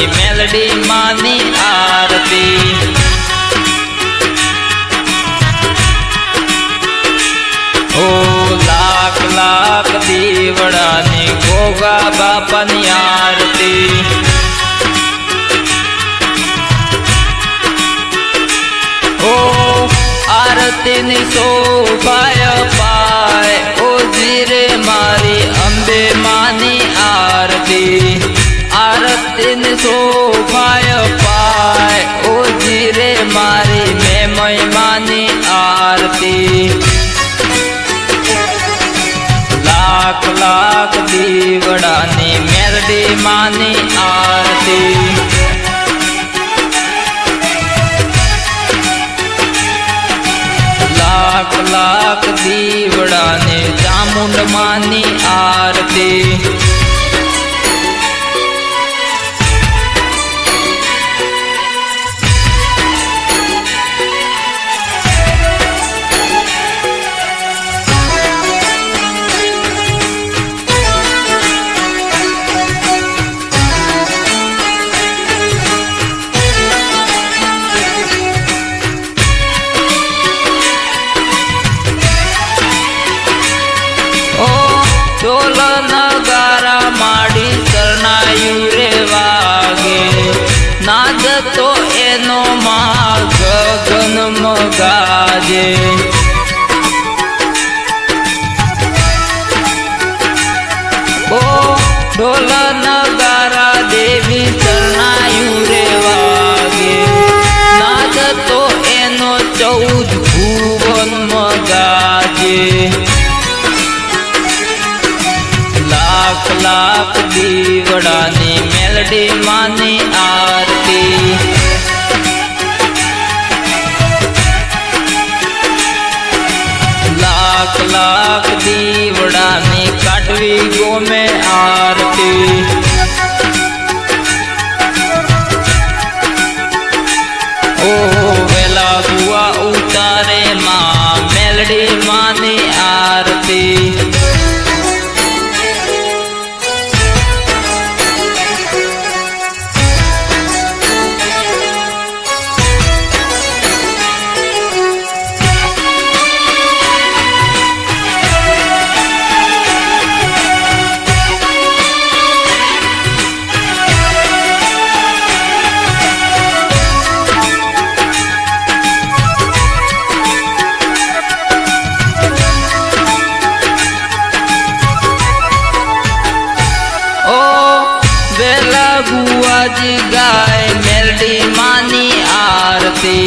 Melody मानी आरती। ओ लाख लाख दीवड़ानी गोगा बापानी आरती। ओ आरती नी शोभाय पाए ओ जीरे मारी अंबे मानी आरती। आरती नी शोभाय पाए ओ जीरे मारी मेमय मानी आरती। लाख लाख दीवड़ानी मेलडी मानी आरती। लाख लाख दीवड़ानी चामुंड मानी आरती। ढोल नगारा माड़ी शरणायु रे वागे नाद तो एनो मां गगन मगाजे। ओ ढोल नगारा देवी शरणायु रे वागे नाद तो एनो 14 भुवन मगाजे। लाख लाख दीवड़ानी मेलडी मानी आरती। लाख लाख दीवड़ानी काटवी गो में आरती। ओ वेला बुआ उतारे मां मेलडी मानी आरती। बुआजी गाय मेलडी मानी आरती।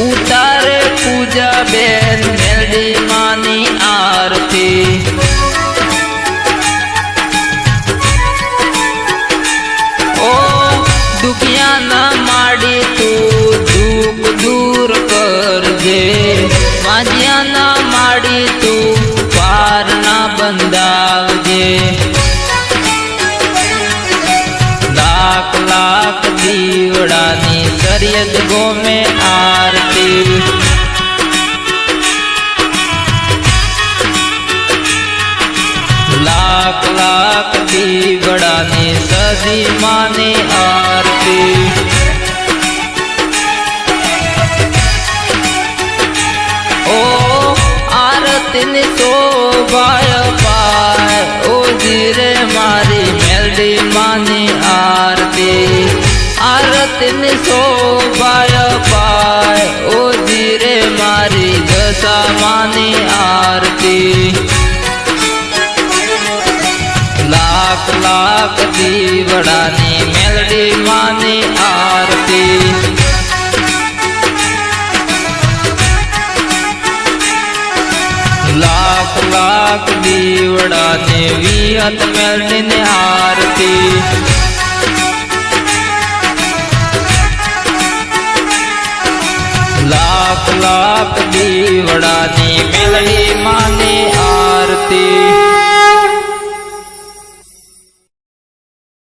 उतारे पूजा बेन मेलडी मानी आरती। ओ दुखिया न माड़ी तू दुख दूर कर दे। माजिया न माड़ी तू पार न बंदाव दे। लाख लाख दीवड़ानी सरियत गो में आरती। लाख लाख दीवड़ानी सदी मानी आरती। ओ आरती नी शोभाय पाए ओ जीरे मारी मेलडी मानी आरती। आरती नी शोभाय पाए ओ जीरे मारी दशा मानी आरती। लाख लाख दीवड़ानी मेलडी मानी आरती। लाख लाख दीवड़ानी विहत मेलडी ने आरती। लाख लाख दीवड़ानी मेलडी